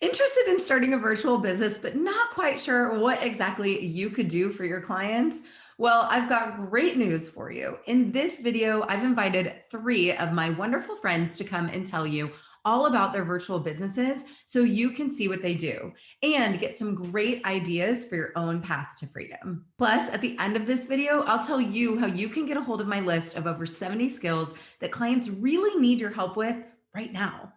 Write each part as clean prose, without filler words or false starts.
Interested in starting a virtual business, but not quite sure what exactly you could do for your clients? Well, I've got great news for you. In this video, I've invited three of my wonderful friends to come and tell you all about their virtual businesses so you can see what they do and get some great ideas for your own path to freedom. Plus, at the end of this video, I'll tell you how you can get a hold of my list of over 70 skills that clients really need your help with right now.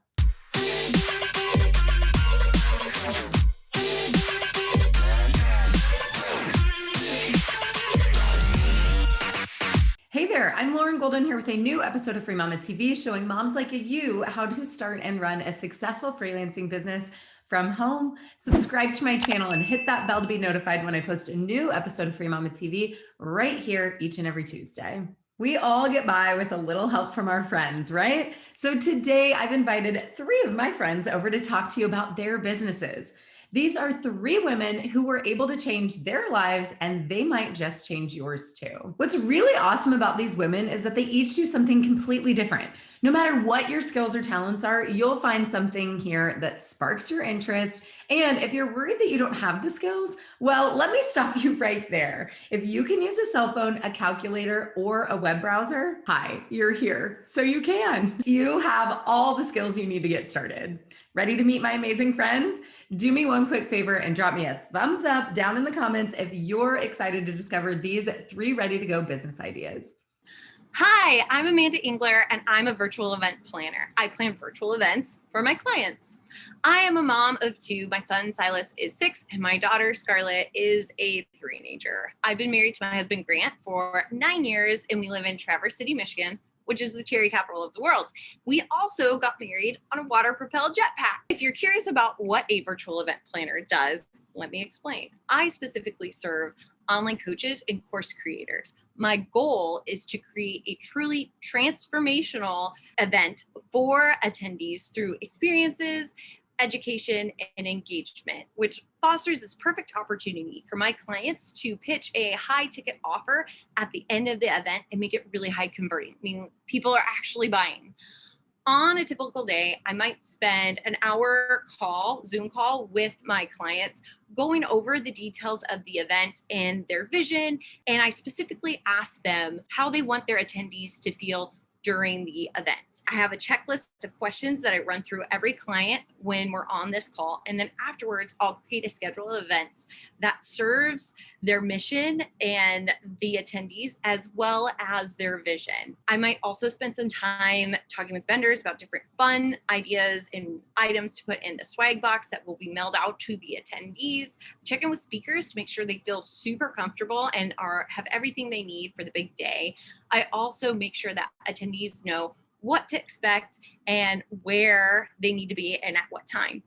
Hey there, I'm Lauren Golden here with a new episode of Free Mama TV showing moms like you how to start and run a successful freelancing business from home. Subscribe to my channel and hit that bell to be notified when I post a new episode of Free Mama TV right here each and every Tuesday. We all get by with a little help from our friends, right? So today I've invited three of my friends over to talk to you about their businesses. These are three women who were able to change their lives, and they might just change yours too. What's really awesome about these women is that they each do something completely different. No matter what your skills or talents are, you'll find something here that sparks your interest. And if you're worried that you don't have the skills, well, let me stop you right there. If you can use a cell phone, a calculator, or a web browser, hi, you're here. So you can. You have all the skills you need to get started. Ready to meet my amazing friends? Do me one quick favor and drop me a thumbs up down in the comments if you're excited to discover these three ready to go business ideas. Hi, I'm Amanda Engler, and I'm a virtual event planner. I plan virtual events for my clients. I am a mom of two. My son Silas is 6, and my daughter Scarlett is a teenager. I've been married to my husband Grant for 9 years, and we live in Traverse City, Michigan, which is the cherry capital of the world. We also got married on a water-propelled jetpack. If you're curious about what a virtual event planner does, let me explain. I specifically serve online coaches and course creators. My goal is to create a truly transformational event for attendees through experiences, education, and engagement, which fosters this perfect opportunity for my clients to pitch a high ticket offer at the end of the event and make it really high converting, meaning people are actually buying. On a typical day, I might spend an hour Zoom call with my clients, going over the details of the event and their vision. And I specifically ask them how they want their attendees to feel during the event. I have a checklist of questions that I run through every client when we're on this call. And then afterwards, I'll create a schedule of events that serves their mission and the attendees as well as their vision. I might also spend some time talking with vendors about different fun ideas and items to put in the swag box that will be mailed out to the attendees. Check in with speakers to make sure they feel super comfortable and have everything they need for the big day. I also make sure that attendees know what to expect and where they need to be and at what time.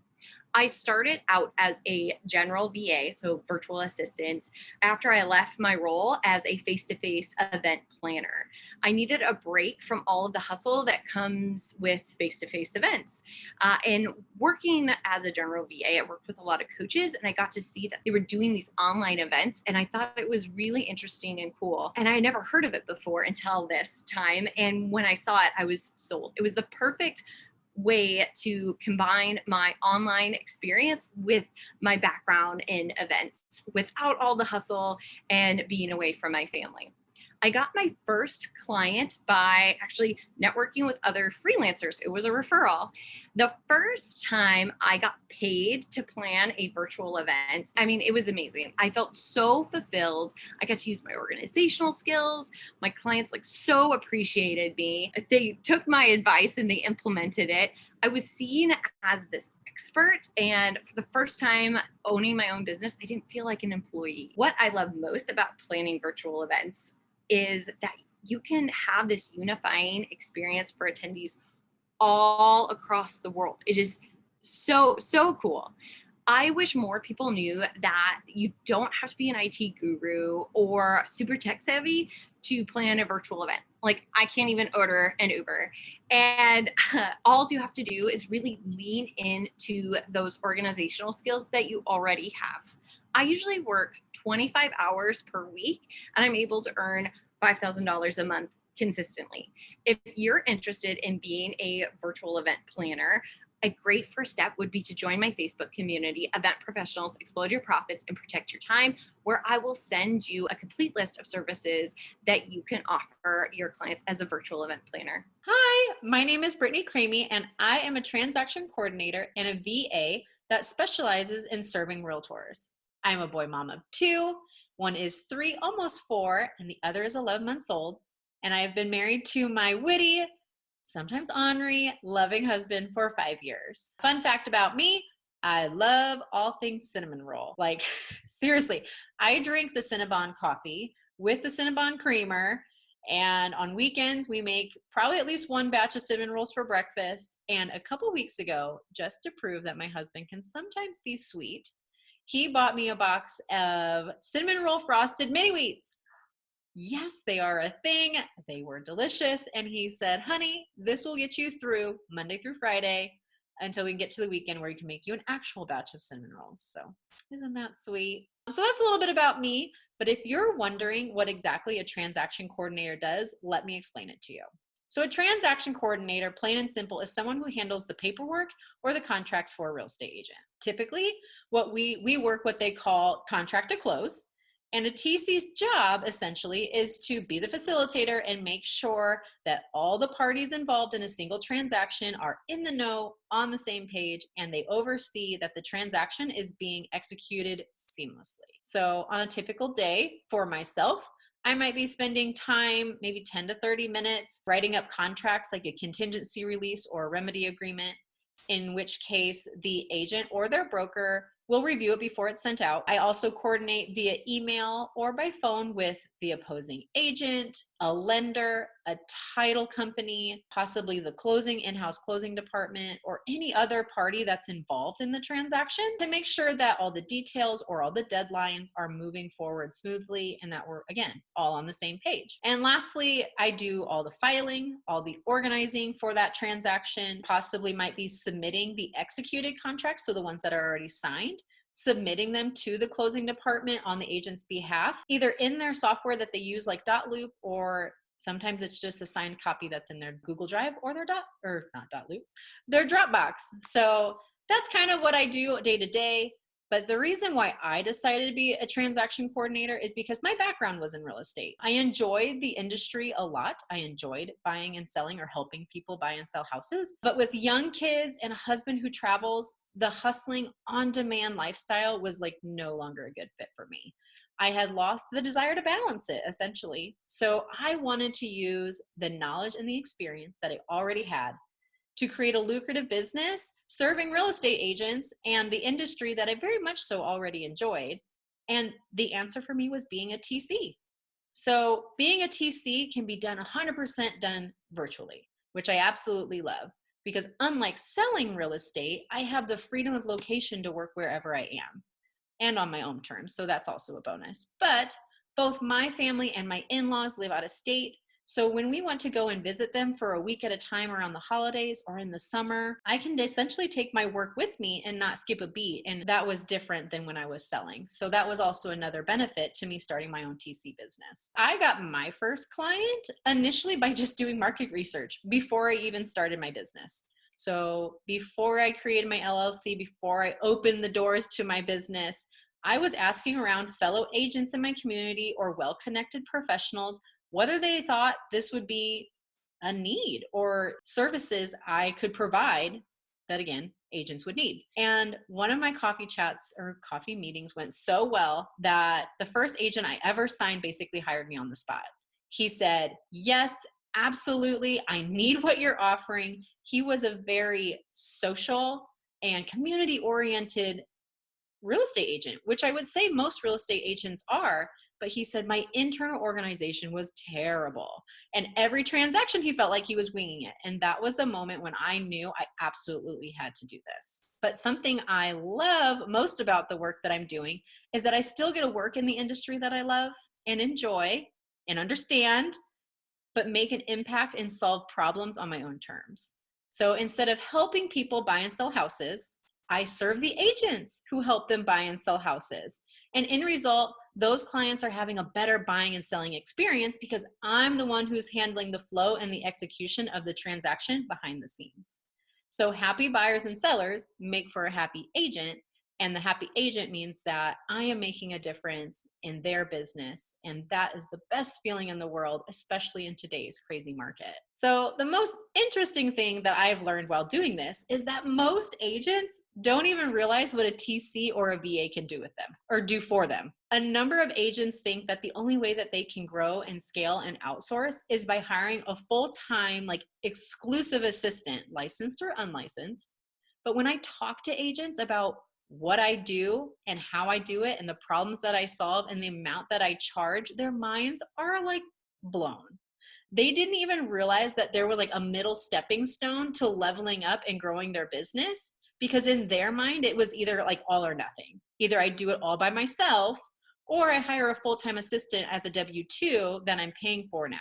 I started out as a general VA, so virtual assistant, after I left my role as a face-to-face event planner. I needed a break from all of the hustle that comes with face-to-face events. And working as a general VA, I worked with a lot of coaches, and I got to see that they were doing these online events, and I thought it was really interesting and cool. And I had never heard of it before until this time. And when I saw it, I was sold. It was the perfect way to combine my online experience with my background in events without all the hustle and being away from my family. I got my first client by actually networking with other freelancers. It was a referral. The first time I got paid to plan a virtual event, I mean, it was amazing. I felt so fulfilled. I got to use my organizational skills. My clients so appreciated me. They took my advice and they implemented it. I was seen as this expert, and for the first time owning my own business, I didn't feel like an employee. What I love most about planning virtual events is that you can have this unifying experience for attendees all across the world. It is so cool. I wish more people knew that you don't have to be an IT guru or super tech savvy to plan a virtual event. Like, I can't even order an Uber. And all you have to do is really lean into those organizational skills that you already have. I usually work 25 hours per week, and I'm able to earn $5,000 a month consistently. If you're interested in being a virtual event planner, A great first step would be to join my Facebook community, Event Professionals Explode Your Profits and Protect Your Time, where I will send you a complete list of services that you can offer your clients as a virtual event planner. Hi, my name is Brittany Cramey, and I am a transaction coordinator and a VA that specializes in serving realtors. I'm a boy mom of two. One is 3, almost 4, and the other is 11 months old. And I have been married to my witty, sometimes ornery, loving husband for 5 years. Fun fact about me, I love all things cinnamon roll. Like, seriously, I drink the Cinnabon coffee with the Cinnabon creamer. And on weekends, we make probably at least one batch of cinnamon rolls for breakfast. And a couple weeks ago, just to prove that my husband can sometimes be sweet, he bought me a box of cinnamon roll frosted mini wheats. Yes, they are a thing. They were delicious. And he said, honey, this will get you through Monday through Friday until we can get to the weekend where you can make you an actual batch of cinnamon rolls. So isn't that sweet? So that's a little bit about me. But if you're wondering what exactly a transaction coordinator does, let me explain it to you. So a transaction coordinator, plain and simple, is someone who handles the paperwork or the contracts for a real estate agent. Typically, we work what they call contract to close. And a TC's job essentially is to be the facilitator and make sure that all the parties involved in a single transaction are in the know, on the same page, and they oversee that the transaction is being executed seamlessly. So on a typical day for myself, I might be spending time, maybe 10 to 30 minutes, writing up contracts like a contingency release or a remedy agreement, in which case the agent or their broker will review it before it's sent out. I also coordinate via email or by phone with the opposing agent, a lender, a title company, possibly the in-house closing department, or any other party that's involved in the transaction to make sure that all the details or all the deadlines are moving forward smoothly and that we're, again, all on the same page. And lastly, I do all the filing, all the organizing for that transaction, possibly might be submitting the executed contracts, so the ones that are already signed, submitting them to the closing department on the agent's behalf, either in their software that they use like Dotloop, or sometimes it's just a signed copy that's in their Google Drive or their their Dropbox. So that's kind of what I do day to day. But the reason why I decided to be a transaction coordinator is because my background was in real estate. I enjoyed the industry a lot. I enjoyed buying and selling or helping people buy and sell houses. But with young kids and a husband who travels, the hustling on-demand lifestyle was like no longer a good fit for me. I had lost the desire to balance it, essentially. So I wanted to use the knowledge and the experience that I already had to create a lucrative business serving real estate agents and the industry that I very much so already enjoyed. And the answer for me was being a TC. So being a TC can be done 100% done virtually, which I absolutely love, because unlike selling real estate, I have the freedom of location to work wherever I am and on my own terms. So that's also a bonus. But both my family and my in-laws live out of state. So when we want to go and visit them for a week at a time around the holidays or in the summer, I can essentially take my work with me and not skip a beat. And that was different than when I was selling. So that was also another benefit to me starting my own TC business. I got my first client initially by just doing market research before I even started my business. So before I created my LLC, before I opened the doors to my business, I was asking around fellow agents in my community or well-connected professionals whether they thought this would be a need or services I could provide that, again, agents would need. And one of my coffee chats or coffee meetings went so well that the first agent I ever signed basically hired me on the spot. He said, yes, absolutely, I need what you're offering. He was a very social and community-oriented real estate agent, which I would say most real estate agents are. But he said my internal organization was terrible. And every transaction, he felt like he was winging it. And that was the moment when I knew I absolutely had to do this. But something I love most about the work that I'm doing is that I still get to work in the industry that I love and enjoy and understand, but make an impact and solve problems on my own terms. So instead of helping people buy and sell houses, I serve the agents who help them buy and sell houses. And in result, those clients are having a better buying and selling experience because I'm the one who's handling the flow and the execution of the transaction behind the scenes. So happy buyers and sellers make for a happy agent. And the happy agent means that I am making a difference in their business. And that is the best feeling in the world, especially in today's crazy market. So the most interesting thing that I've learned while doing this is that most agents don't even realize what a TC or a VA can do with them or do for them. A number of agents think that the only way that they can grow and scale and outsource is by hiring a full-time, like exclusive assistant, licensed or unlicensed. But when I talk to agents about what I do and how I do it and the problems that I solve and the amount that I charge, their minds are like blown. They didn't even realize that there was like a middle stepping stone to leveling up and growing their business, because in their mind, it was either like all or nothing. Either I do it all by myself or I hire a full-time assistant as a W-2 that I'm paying for now.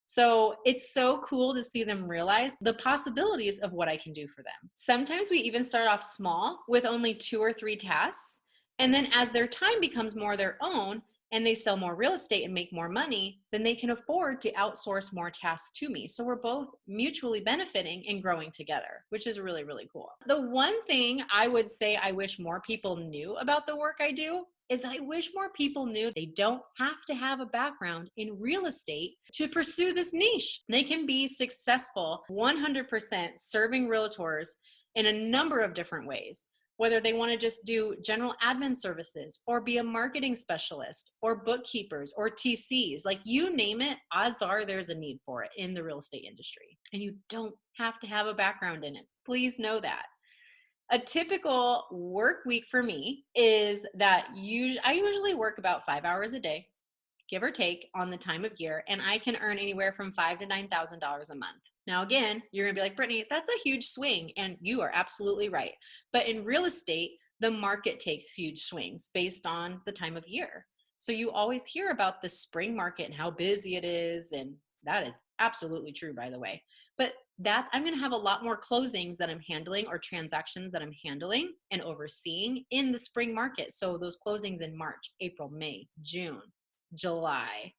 So it's so cool to see them realize the possibilities of what I can do for them. Sometimes we even start off small with only 2 or 3 tasks. And then as their time becomes more their own and they sell more real estate and make more money, then they can afford to outsource more tasks to me. So we're both mutually benefiting and growing together, which is really, really cool. The one thing I would say I wish more people knew about the work I do is that I wish more people knew they don't have to have a background in real estate to pursue this niche. They can be successful 100% serving realtors in a number of different ways, whether they want to just do general admin services or be a marketing specialist or bookkeepers or TCs, like you name it, odds are there's a need for it in the real estate industry. And you don't have to have a background in it. Please know that. A typical work week for me is that I usually work about 5 hours a day, give or take, on the time of year, and I can earn anywhere from $5,000 to $9,000 a month. Now, again, you're gonna be like, Brittany, that's a huge swing, and you are absolutely right. But in real estate, the market takes huge swings based on the time of year. So you always hear about the spring market and how busy it is, and that is absolutely true, by the way. But I'm going to have a lot more closings that I'm handling or transactions that I'm handling and overseeing in the spring market. So those closings in March, April, May, June, July.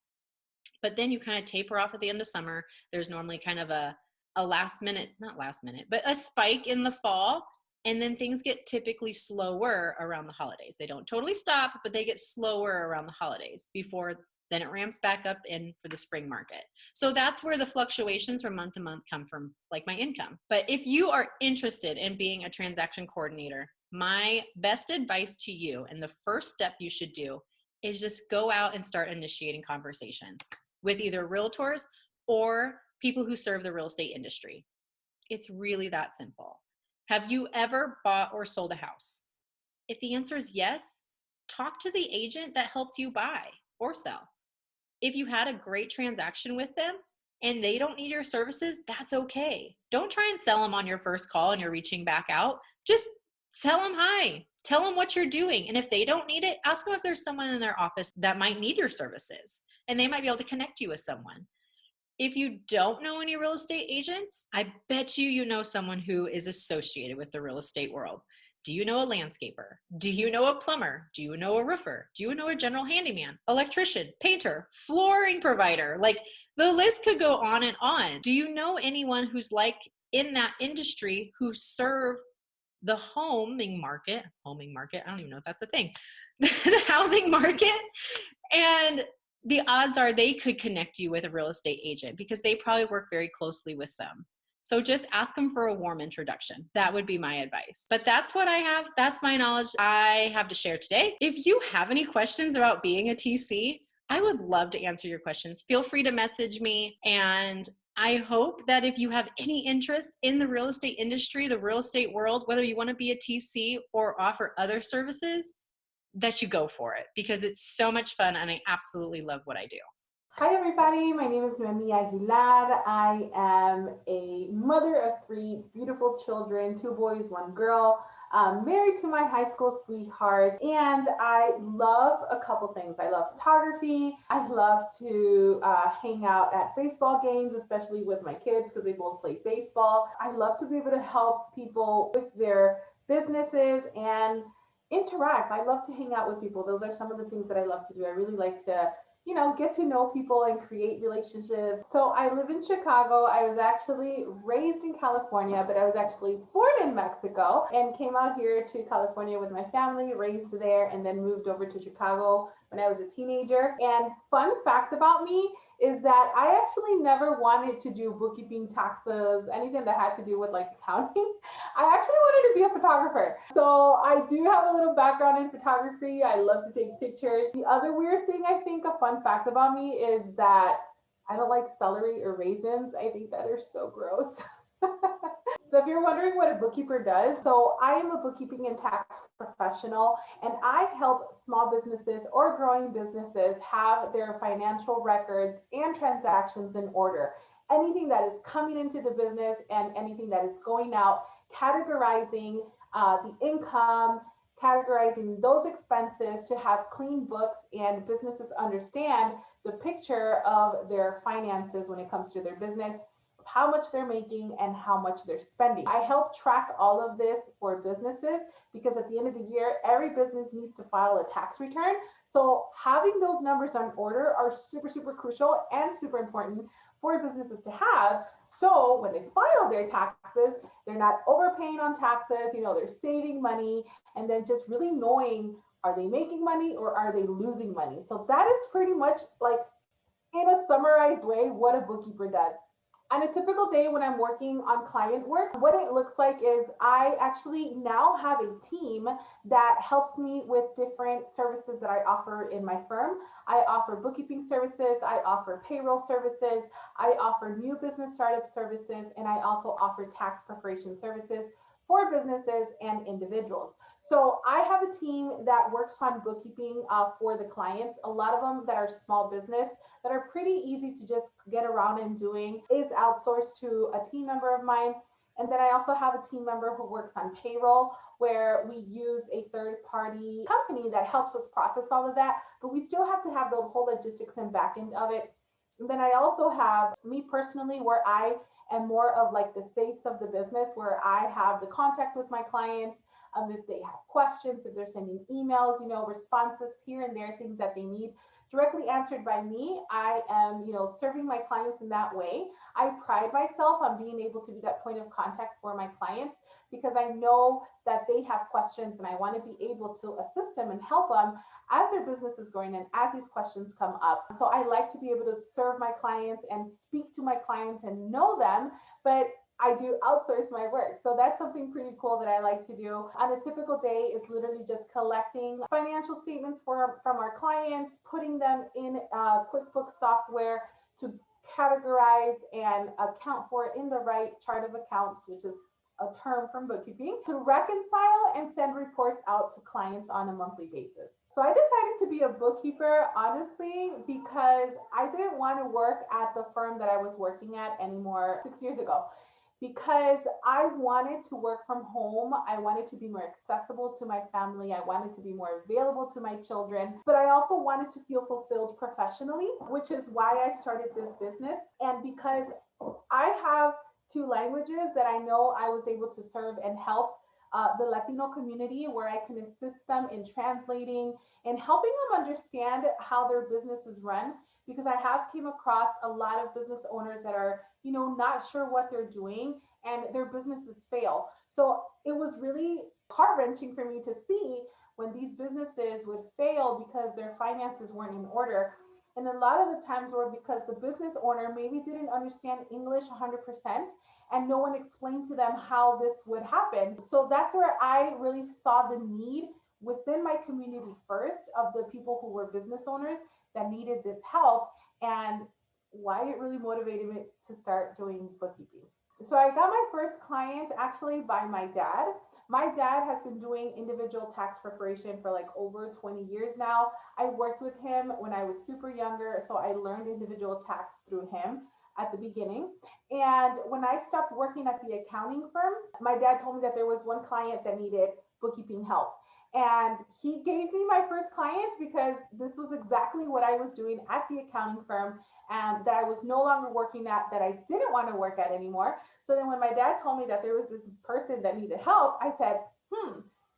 But then you kind of taper off at the end of summer. There's normally kind of a last minute, not last minute, but a spike in the fall. And then things get typically slower around the holidays. They don't totally stop, but they get slower around the holidays before then it ramps back up in for the spring market. So that's where the fluctuations from month to month come from, like my income. But if you are interested in being a transaction coordinator, my best advice to you, and the first step you should do, is just go out and start initiating conversations with either realtors or people who serve the real estate industry. It's really that simple. Have you ever bought or sold a house? If the answer is yes, talk to the agent that helped you buy or sell. If you had a great transaction with them and they don't need your services, that's okay. Don't try and sell them on your first call and you're reaching back out. Just tell them hi. Tell them what you're doing. And if they don't need it, ask them if there's someone in their office that might need your services, and they might be able to connect you with someone. If you don't know any real estate agents, I bet you know someone who is associated with the real estate world. Do you know a landscaper? Do you know a plumber? Do you know a roofer? Do you know a general handyman, electrician, painter, flooring provider? Like the list could go on and on. Do you know anyone who's like in that industry who serve the homing market? I don't even know if that's a thing. The housing market. And the odds are they could connect you with a real estate agent because they probably work very closely with some. So just ask them for a warm introduction. That would be my advice. But that's what I have. That's my knowledge I have to share today. If you have any questions about being a TC, I would love to answer your questions. Feel free to message me. And I hope that if you have any interest in the real estate industry, the real estate world, whether you want to be a TC or offer other services, that you go for it because it's so much fun and I absolutely love what I do. Hi everybody, my name is Noemi Aguilar. I am a mother of 3 beautiful children, 2 boys, 1 girl, married to my high school sweetheart, and I love a couple things. I love photography. I love to hang out at baseball games, especially with my kids because they both play baseball. I love to be able to help people with their businesses and interact. I love to hang out with people. Those are some of the things that I love to do. I really like to get to know people and create relationships. So I live in Chicago. I was actually raised in California, but I was actually born in Mexico and came out here to California with my family, raised there, and then moved over to Chicago when I was a teenager. And fun fact about me is that I actually never wanted to do bookkeeping, taxes, anything that had to do with like accounting. I actually wanted to be a photographer. So I do have a little background in photography. I love to take pictures. The other weird thing, I think, a fun fact about me is that I don't like celery or raisins. I think that are so gross. So if you're wondering what a bookkeeper does, so I am a bookkeeping and tax professional, and I help small businesses or growing businesses have their financial records and transactions in order. Anything that is coming into the business and anything that is going out, categorizing the income, categorizing those expenses to have clean books and businesses understand the picture of their finances when it comes to their business, how much they're making and how much they're spending. I help track all of this for businesses because at the end of the year, every business needs to file a tax return. So having those numbers on order are super, super crucial and super important for businesses to have. So when they file their taxes, they're not overpaying on taxes, they're saving money, and then just really knowing, are they making money or are they losing money? So that is pretty much like in a summarized way what a bookkeeper does. On a typical day when I'm working on client work, what it looks like is I actually now have a team that helps me with different services that I offer in my firm. I offer bookkeeping services, I offer payroll services, I offer new business startup services, and I also offer tax preparation services for businesses and individuals. So I have a team that works on bookkeeping for the clients. A lot of them that are small business that are pretty easy to just get around and doing is outsourced to a team member of mine. And then I also have a team member who works on payroll where we use a third party company that helps us process all of that, but we still have to have the whole logistics and back end of it. And then I also have me personally where I am more of like the face of the business, where I have the contact with my clients. If they have questions, if they're sending emails, responses here and there, things that they need directly answered by me. I am, serving my clients in that way. I pride myself on being able to be that point of contact for my clients because I know that they have questions and I want to be able to assist them and help them as their business is growing and as these questions come up. So I like to be able to serve my clients and speak to my clients and know them, but I do outsource my work. So that's something pretty cool that I like to do. On a typical day, it's literally just collecting financial statements from our clients, putting them in QuickBooks software to categorize and account for in the right chart of accounts, which is a term from bookkeeping, to reconcile and send reports out to clients on a monthly basis. So I decided to be a bookkeeper, honestly, because I didn't want to work at the firm that I was working at anymore 6 years ago. Because I wanted to work from home. I wanted to be more accessible to my family. I wanted to be more available to my children, but I also wanted to feel fulfilled professionally, which is why I started this business. And because I have two languages that I know I was able to serve and help the Latino community, where I can assist them in translating and helping them understand how their business is run, because I have came across a lot of business owners that are, not sure what they're doing and their businesses fail. So it was really heart-wrenching for me to see when these businesses would fail because their finances weren't in order. And a lot of the times were because the business owner maybe didn't understand English 100% and no one explained to them how this would happen. So that's where I really saw the need within my community first of the people who were business owners that needed this help, and why it really motivated me to start doing bookkeeping. So I got my first client actually by my dad. My dad has been doing individual tax preparation for like over 20 years now. I worked with him when I was super younger, so I learned individual tax through him at the beginning. And when I stopped working at the accounting firm, my dad told me that there was one client that needed bookkeeping help. And he gave me my first client because this was exactly what I was doing at the accounting firm and that I was no longer working at, that I didn't want to work at anymore. So then when my dad told me that there was this person that needed help, I said,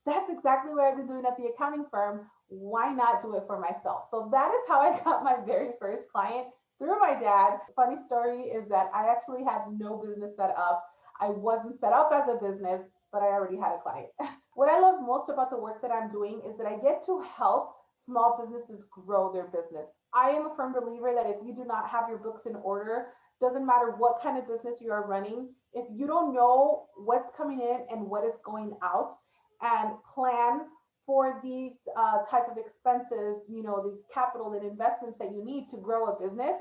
that's exactly what I've been doing at the accounting firm. why not do it for myself? So that is how I got my very first client, through my dad. Funny story is that I actually had no business set up. I wasn't set up as a business, but I already had a client. What I love most about the work that I'm doing is that I get to help small businesses grow their business. I am a firm believer that if you do not have your books in order, doesn't matter what kind of business you are running, if you don't know what's coming in and what is going out and plan for these type of expenses, these capital and investments that you need to grow a business,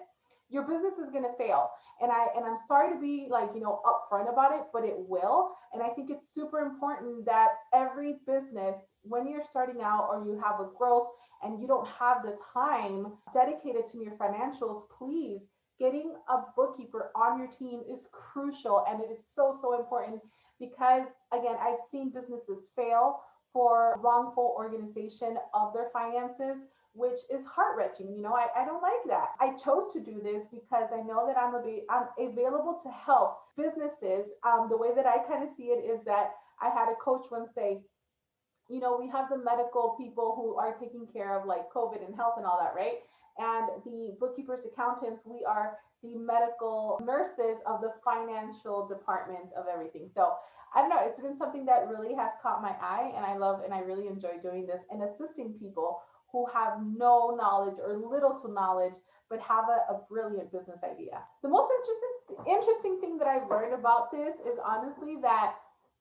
your business is going to fail. And I'm sorry to be like, upfront about it, but it will. And I think it's super important that every business, when you're starting out or you have a growth and you don't have the time dedicated to your financials, please, getting a bookkeeper on your team is crucial. And it is so, so important because, again, I've seen businesses fail for wrongful organization of their finances, which is heart-wrenching. I don't like that. I chose to do this because I know that I'm available to help businesses. The way that I kind of see it is that I had a coach once say, we have the medical people who are taking care of like COVID and health and all that, right? And the bookkeepers, accountants, we are the medical nurses of the financial department of everything. So I don't know, it's been something that really has caught my eye, and I love and I really enjoy doing this and assisting people who have no knowledge or little to knowledge, but have a brilliant business idea. The most interesting thing that I've learned about this is honestly that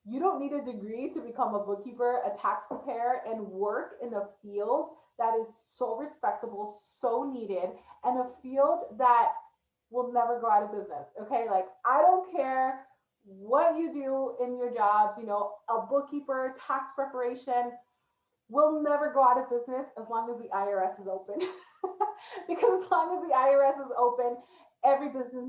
you don't need a degree to become a bookkeeper, a tax preparer, and work in a field that is so respectable, so needed, and a field that will never go out of business. Okay, like I don't care what you do in your jobs, a bookkeeper, tax preparation will never go out of business as long as the IRS is open. Because as long as the IRS is open, every business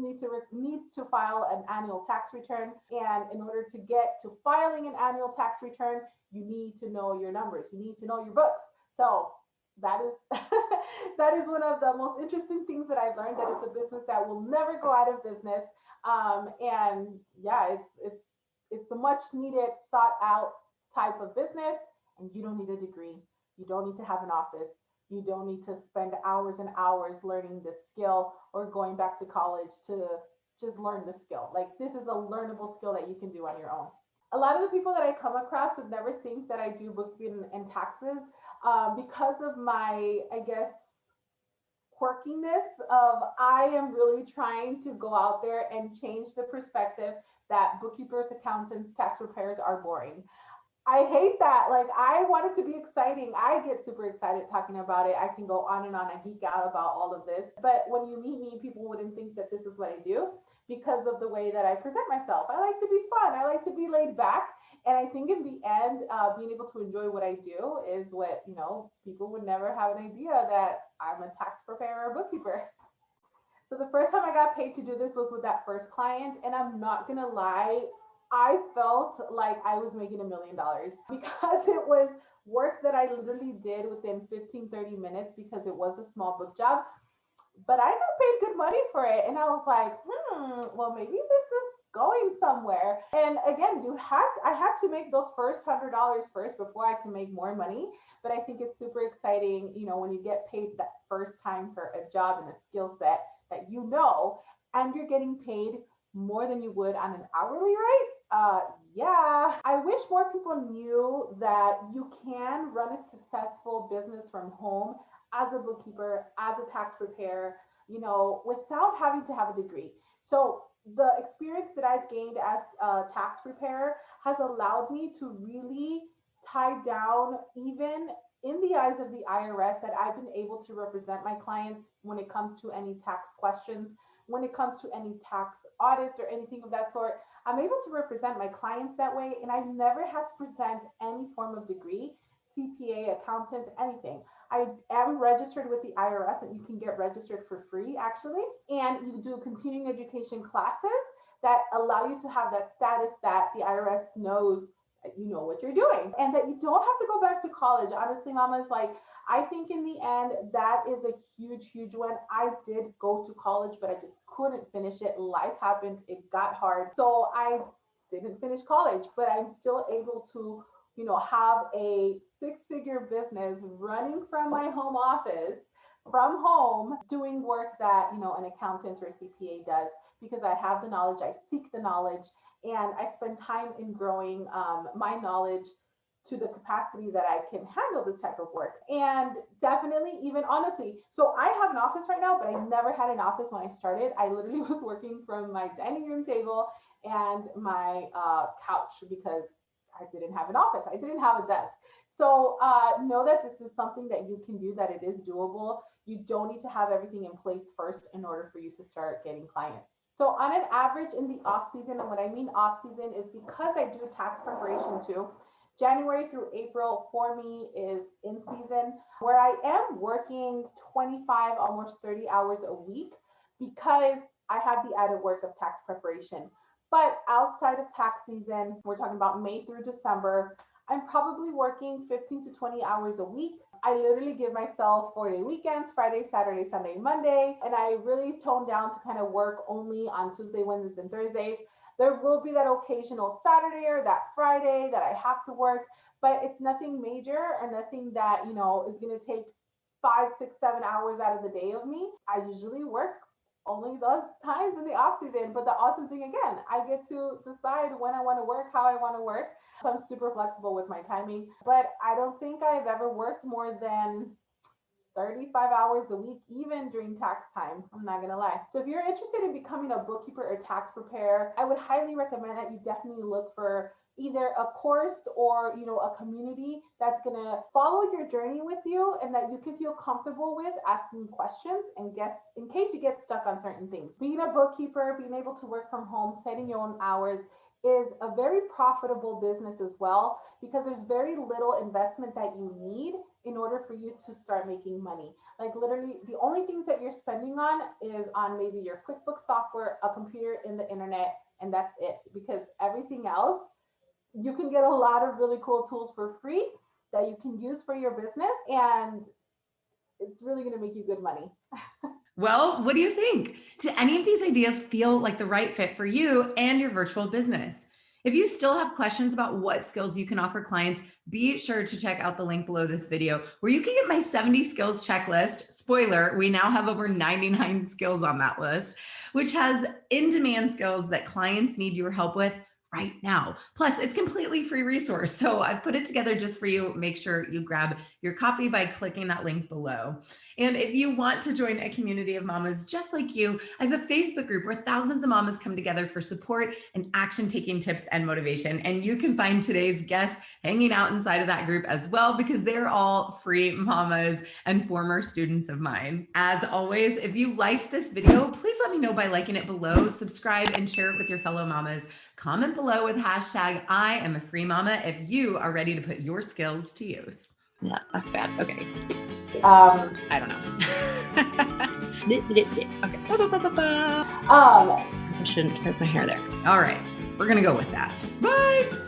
needs to file an annual tax return. And in order to get to filing an annual tax return, you need to know your numbers. You need to know your books. So that is that is one of the most interesting things that I've learned, that it's a business that will never go out of business. And yeah, it's a much needed, sought out type of business, and you don't need a degree. You don't need to have an office. You don't need to spend hours and hours learning this skill or going back to college to just learn the skill. Like this is a learnable skill that you can do on your own. A lot of the people that I come across would never think that I do bookkeeping and taxes because of my, I guess, quirkiness of I am really trying to go out there and change the perspective that bookkeepers, accountants, tax preparers are boring. I hate that. Like, I want it to be exciting. I get super excited talking about it. I can go on and on. I geek out about all of this. But when you meet me, people wouldn't think that this is what I do because of the way that I present myself. I like to be fun. I like to be laid back. And I think in the end, being able to enjoy what I do is what, people would never have an idea that I'm a tax preparer or bookkeeper. So the first time I got paid to do this was with that first client. And I'm not going to lie, I felt like I was making $1 million because it was work that I literally did within 15-30 minutes because it was a small book job. But I got paid good money for it. And I was like, well, maybe this is going somewhere. And again, I had to make those first $100 first before I can make more money. But I think it's super exciting, when you get paid that first time for a job and a skill set that and you're getting paid more than you would on an hourly rate. Yeah, I wish more people knew that you can run a successful business from home as a bookkeeper, as a tax preparer, without having to have a degree. So the experience that I've gained as a tax preparer has allowed me to really tie down, even in the eyes of the IRS, that I've been able to represent my clients when it comes to any tax questions, when it comes to any tax audits or anything of that sort. I'm able to represent my clients that way, and I've never had to present any form of degree, CPA, accountant, anything. I am registered with the IRS, and you can get registered for free, actually. And you do continuing education classes that allow you to have that status that the IRS knows that you know what you're doing and that you don't have to go back to college. Honestly, mamas, like, I think in the end, that is a huge, huge one. I did go to college, but I just couldn't finish it. Life happened. It got hard. So I didn't finish college, but I'm still able to, have a six-figure business running from my home office, from home, doing work that, you know, an accountant or CPA does, because I have the knowledge, I seek the knowledge, and I spend time in growing my knowledge to the capacity that I can handle this type of work. And definitely, even honestly, so I have an office right now, but I never had an office when I started. I literally was working from my dining room table and my couch because I didn't have an office. I didn't have a desk. So know that this is something that you can do, that it is doable. You don't need to have everything in place first in order for you to start getting clients. So on an average in the off season, and what I mean off season is because I do tax preparation too, January through April for me is in season, where I am working 25, almost 30 hours a week because I have the added work of tax preparation. But outside of tax season, we're talking about May through December, I'm probably working 15 to 20 hours a week. I literally give myself 4-day weekends, Friday, Saturday, Sunday, Monday, and I really tone down to kind of work only on Tuesday, Wednesdays, and Thursdays. There will be that occasional Saturday or that Friday that I have to work, but it's nothing major and nothing that, you know, is going to take 5, 6, 7 hours out of the day of me. I usually work only those times in the off season. But the awesome thing, again, I get to decide when I want to work, how I want to work. So I'm super flexible with my timing, but I don't think I've ever worked more than 35 hours a week, even during tax time. I'm not gonna lie. So if you're interested in becoming a bookkeeper or tax preparer, I would highly recommend that you definitely look for either a course or, you know, a community that's gonna follow your journey with you and that you can feel comfortable with asking questions and guess in case you get stuck on certain things. Being a bookkeeper, being able to work from home, setting your own hours is a very profitable business as well, because there's very little investment that you need in order for you to start making money. Like literally the only things that you're spending on is on maybe your QuickBooks software, a computer, and the internet, and that's it. Because everything else, you can get a lot of really cool tools for free that you can use for your business, and it's really going to make you good money. Well, what do you think? Do any of these ideas feel like the right fit for you and your virtual business? If you still have questions about what skills you can offer clients, be sure to check out the link below this video where you can get my 70 skills checklist. Spoiler, we now have over 99 skills on that list, which has in-demand skills that clients need your help with right now. Plus, it's completely free resource. So I've put it together just for you. Make sure you grab your copy by clicking that link below. And if you want to join a community of mamas just like you, I have a Facebook group where thousands of mamas come together for support and action-taking tips and motivation. And you can find today's guests hanging out inside of that group as well, because they're all free mamas and former students of mine. As always, if you liked this video, please let me know by liking it below, subscribe, and share it with your fellow mamas. Comment below with hashtag I am a free mama if you are ready to put your skills to use. Yeah, that's bad. Okay. I don't know. Okay. I shouldn't hurt my hair there. All right, we're gonna go with that. Bye.